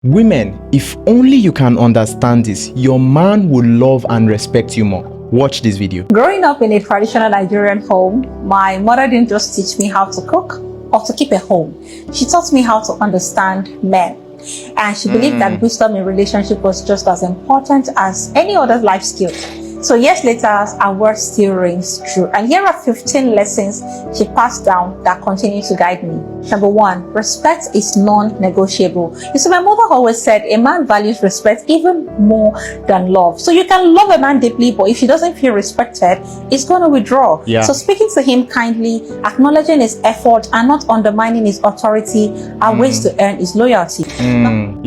Women, if only you can understand this, your man will love and respect you more. Watch this video. Growing up in a traditional Nigerian home, my mother didn't just teach me how to cook or to keep a home. She taught me how to understand men. And she believed that wisdom in relationship was just as important as any other life skill. So years later, our word still rings true. And here are 15 lessons she passed down that continue to guide me. Number 1, respect is non-negotiable. You see, my mother always said a man values respect even more than love. So you can love a man deeply, but if he doesn't feel respected, he's going to withdraw. Yeah. So speaking to him kindly, acknowledging his effort and not undermining his authority are ways to earn his loyalty.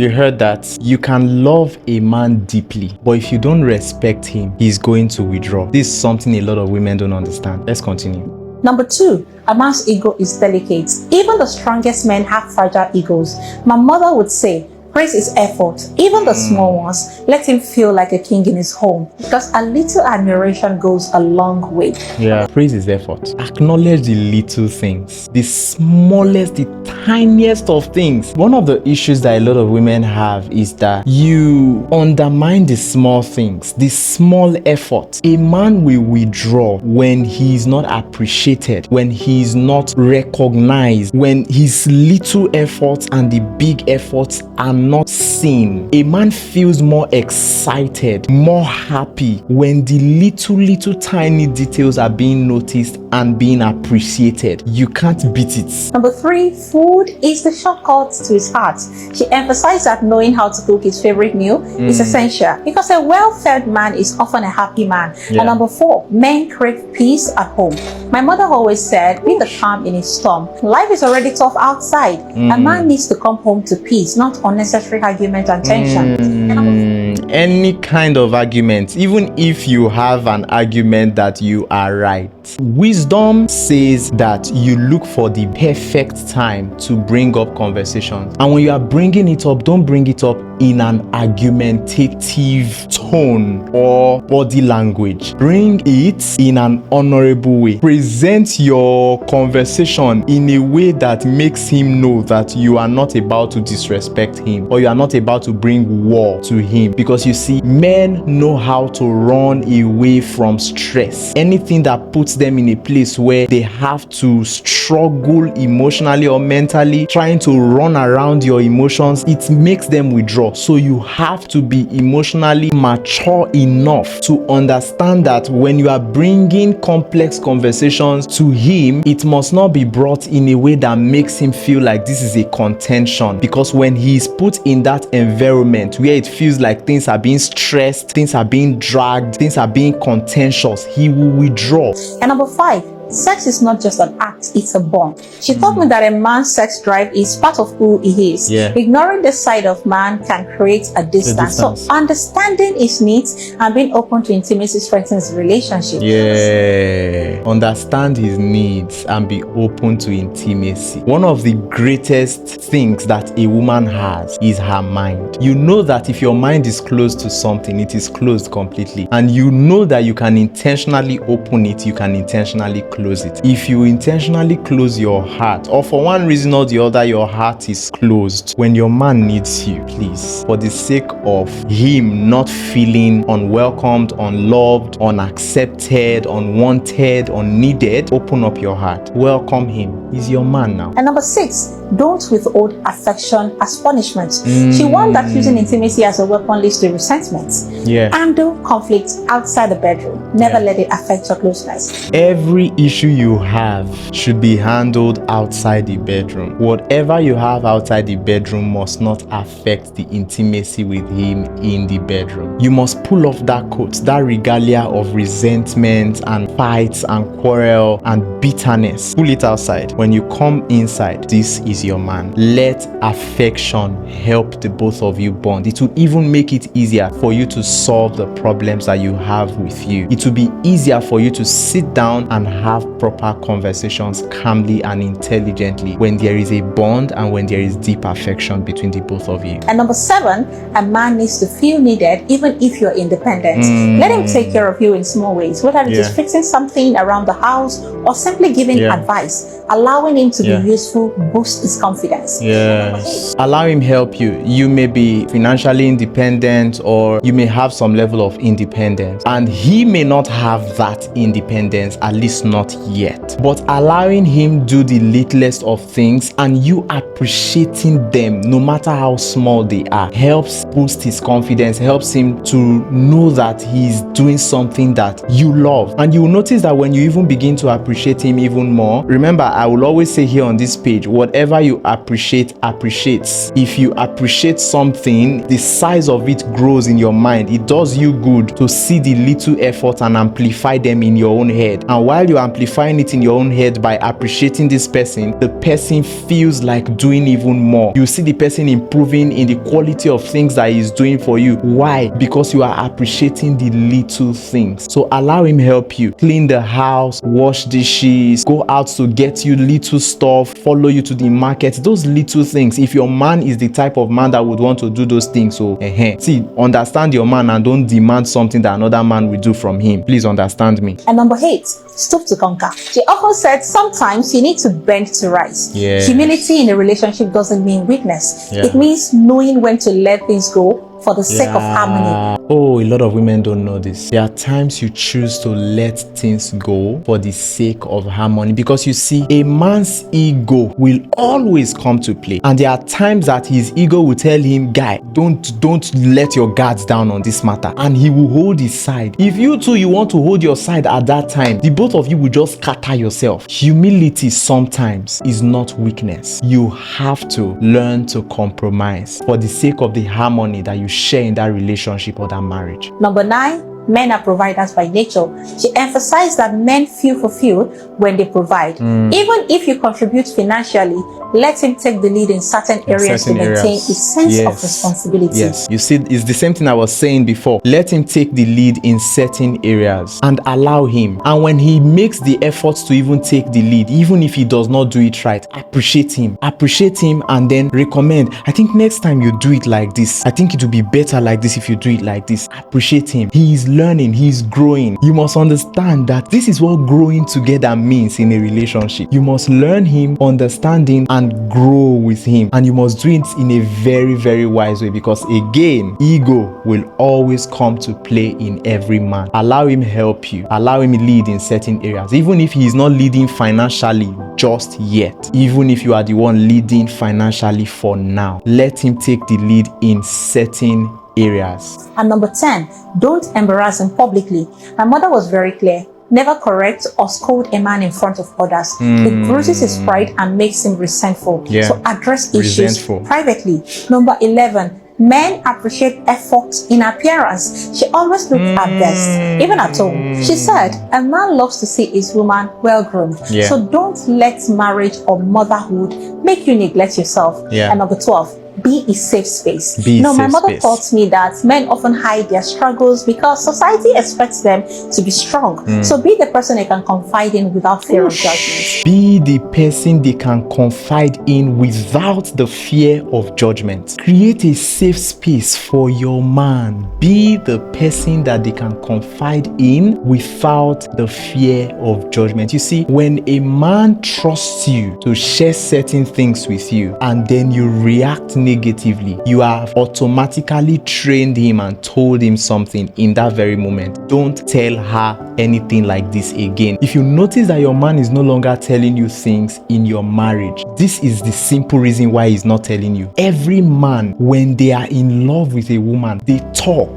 You heard that. You can love a man deeply, but if you don't respect him, he's going to withdraw. This is something a lot of women don't understand. Let's continue. Number 2, a man's ego is delicate. Even the strongest men have fragile egos. My mother would say, praise his effort, even the small ones. Let him feel like a king in his home, because a little admiration goes a long way. Yeah, praise his effort. Acknowledge the little things, the smallest, the tiniest of things. One of the issues that a lot of women have is that you undermine the small things, the small effort. A man will withdraw when he is not appreciated, when he is not recognized, when his little efforts and the big efforts are not seen. A man feels more excited, more happy when the little tiny details are being noticed and being appreciated. You can't beat it. Number 3, food is the shortcut to his heart. She emphasized that knowing how to cook his favorite meal is essential, because a well-fed man is often a happy man. Yeah. And number 4, men crave peace at home. My mother always said, be the calm in his storm. Life is already tough outside. A man needs to come home to peace, not unnecessary argument and tension. Any kind of argument, even if you have an argument that you are right. Wisdom says that you look for the perfect time to bring up conversations, and when you are bringing it up, don't bring it up in an argumentative tone or body language. Bring it in an honorable way. Present your conversation in a way that makes him know that you are not about to disrespect him, or you are not about to bring war to him. Because you see, men know how to run away from stress. Anything that puts them in a place where they have to struggle emotionally or mentally, trying to run around your emotions, it makes them withdraw. So you have to be emotionally mature enough to understand that when you are bringing complex conversations to him, it must not be brought in a way that makes him feel like this is a contention. Because when he is put in that environment where it feels like things are being stressed, things are being dragged, things are being contentious, he will withdraw. And number 5, sex is not just an act, it's a bond. She taught me that a man's sex drive is part of who he is. Yeah. Ignoring this side of man can create a distance. So understanding his needs and being open to intimacy strengthens relationship. Yeah. Understand his needs and be open to intimacy. One of the greatest things that a woman has is her mind. You know that if your mind is closed to something, it is closed completely. And you know that you can intentionally open it, you can intentionally close it. If you intentionally close your heart, or for one reason or the other your heart is closed, when your man needs you, please, for the sake of him not feeling unwelcomed, unloved, unaccepted, unwanted, unneeded, open up your heart. Welcome him. He's your man now. And number 6, don't withhold affection as punishment. She warned that using intimacy as a weapon leads to resentment. Yeah. Handle conflict outside the bedroom. Never let it affect your closeness. Every issue you have should be handled outside the bedroom. Whatever you have outside the bedroom must not affect the intimacy with him in the bedroom. You must pull off that coat, that regalia of resentment and fights and quarrel and bitterness. Pull it outside. When you come inside, this is your man. Let affection help the both of you bond. It will even make it easier for you to solve the problems that you have with you. It will be easier for you to sit down and have proper conversations calmly and intelligently when there is a bond and when there is deep affection between the both of you. And number 7, a man needs to feel needed even if you're independent. Let him take care of you in small ways, whether it is fixing something around the house or simply giving Yeah. advice, allowing him to Yeah. be useful boosts his confidence. Yes. Allow him help you. You may be financially independent, or you may have some level of independence, and he may not have that independence, at least not yet. But allowing him do the littlest of things and you appreciating them, no matter how small they are, helps boost his confidence, helps him to know that he's doing something that you love. And you will notice that when you even begin to appreciate him even more, remember, I will always say here on this page, whatever you appreciate appreciates. If you appreciate something, the size of it grows in your mind. It does you good to see the little effort and amplify them in your own head. And while you're amplifying it in your own head by appreciating this person, the person feels like doing even more. You see the person improving in the quality of things that he's doing for you. Why? Because you are appreciating the little things. So allow him help you clean the house, wash dishes, go out to get you little stuff, follow you to the market. Those little things, if your man is the type of man that would want to do those things, so see, understand your man and don't demand something that another man will do from him. Please understand me. And number 8, stoop to conquer. She often said sometimes you need to bend to rise. Yes. Humility in a relationship doesn't mean weakness. Yeah. It means knowing when to let things go for the sake of harmony. Oh, a lot of women don't know this. There are times you choose to let things go for the sake of harmony, because you see, a man's ego will always come to play, and there are times that his ego will tell him, guy, don't let your guards down on this matter, and he will hold his side. If you too, you want to hold your side at that time, the both of you will just scatter yourself. Humility sometimes is not weakness. You have to learn to compromise for the sake of the harmony that you share in that relationship or that marriage. Number 9, men are providers by nature. She emphasized that men feel fulfilled when they provide. Even if you contribute financially, let him take the lead in certain areas to maintain a sense of responsibility. Yes, you see, it's the same thing I was saying before. Let him take the lead in certain areas and allow him. And when he makes the efforts to even take the lead, even if he does not do it right, appreciate him. Appreciate him and then recommend, I think next time you do it like this, I think it will be better like this if you do it like this. Appreciate him. He is learning, he's growing. You must understand that this is what growing together means in a relationship. You must learn him, understand him, and grow with him. And you must do it in a very, very wise way, because again, ego will always come to play in every man. Allow him help you. Allow him lead in certain areas. Even if he is not leading financially just yet, even if you are the one leading financially for now, let him take the lead in certain areas. And number 10, don't embarrass him publicly. My mother was very clear. Never correct or scold a man in front of others. It bruises his pride and makes him resentful. Yeah. So address issues Resentful. privately. Number 11, men appreciate effort in appearance. She always looked her best, even at home. She said, a man loves to see his woman well-groomed. Yeah. So don't let marriage or motherhood make you neglect yourself. Yeah. And number 12, be a safe space. Be a My safe mother space. taught me that men often hide their struggles because society expects them to be strong. So be the person they can confide in without fear of judgment. Be the person they can confide in without the fear of judgment. Create a safe space for your man. Be the person that they can confide in without the fear of judgment. You see, when a man trusts you to share certain things with you and then you react negatively, you have automatically trained him and told him something in that very moment. Don't tell her anything like this again. If you notice that your man is no longer telling you things in your marriage, this is the simple reason why he's not telling you. Every man, when they are in love with a woman, they talk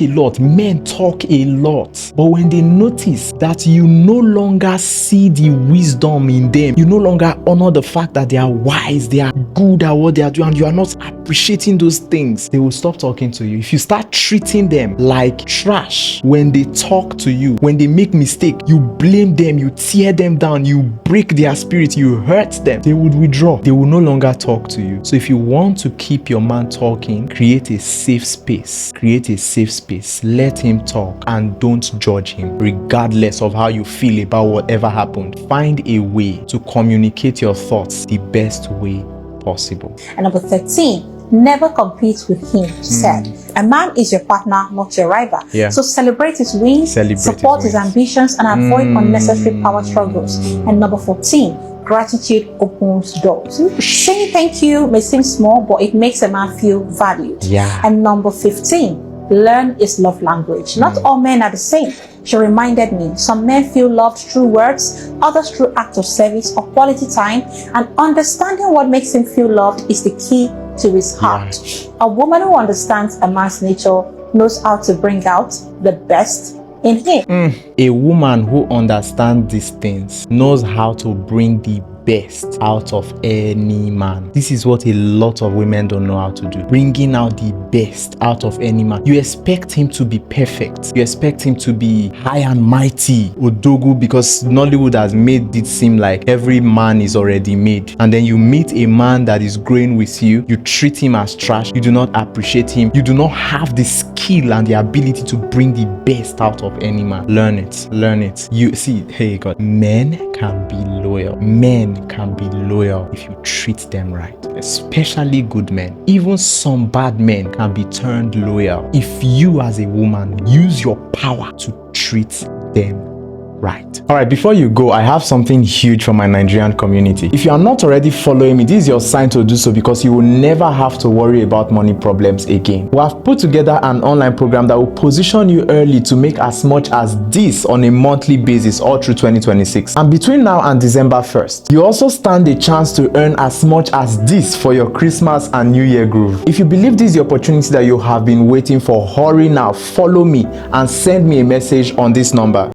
a lot. Men talk a lot. But when they notice that you no longer see the wisdom in them, you no longer honor the fact that they are wise, they are good at what they are doing, and you are not appreciating those things, they will stop talking to you. If you start treating them like trash when they talk to you, when they make mistake, you blame them, you tear them down, you break their spirit, you hurt them, they would withdraw. They will no longer talk to you. So if you want to keep your man talking, create a safe space. Create a safe space. Let him talk and don't judge him, regardless of how you feel about whatever happened. Find a way to communicate your thoughts the best way possible. And number 13, Never compete with him, said. A man is your partner, not your rival. Yeah. So celebrate his wins, support his ambitions, and avoid unnecessary power struggles. And number 14, gratitude opens doors. Saying thank you may seem small, but it makes a man feel valued. Yeah. And number 15, learn his love language. Not all men are the same. She reminded me, some men feel loved through words, others through acts of service or quality time, and understanding what makes him feel loved is the key to his heart. A woman who understands a man's nature knows how to bring out the best in him. A woman who understands these things knows how to bring the best out of any man. This is what a lot of women don't know how to do. Bringing out the best out of any man. You expect him to be perfect. You expect him to be high and mighty, Odogu, because Nollywood has made it seem like every man is already made. And then you meet a man that is growing with you. You treat him as trash. You do not appreciate him. You do not have the skill and the ability to bring the best out of any man. Learn it. Learn it. You see, hey God, men can be loyal. Men can be loyal if you treat them right, especially good men. Even some bad men can be turned loyal if you as a woman use your power to treat them right. All right, before you go, I have something huge for my Nigerian community. If you are not already following me, this is your sign to do so, because you will never have to worry about money problems again. We have put together an online program that will position you early to make as much as this on a monthly basis all through 2026. And between now and December 1st, you also stand a chance to earn as much as this for your Christmas and New Year groove. If you believe this is the opportunity that you have been waiting for, hurry now, follow me and send me a message on this number.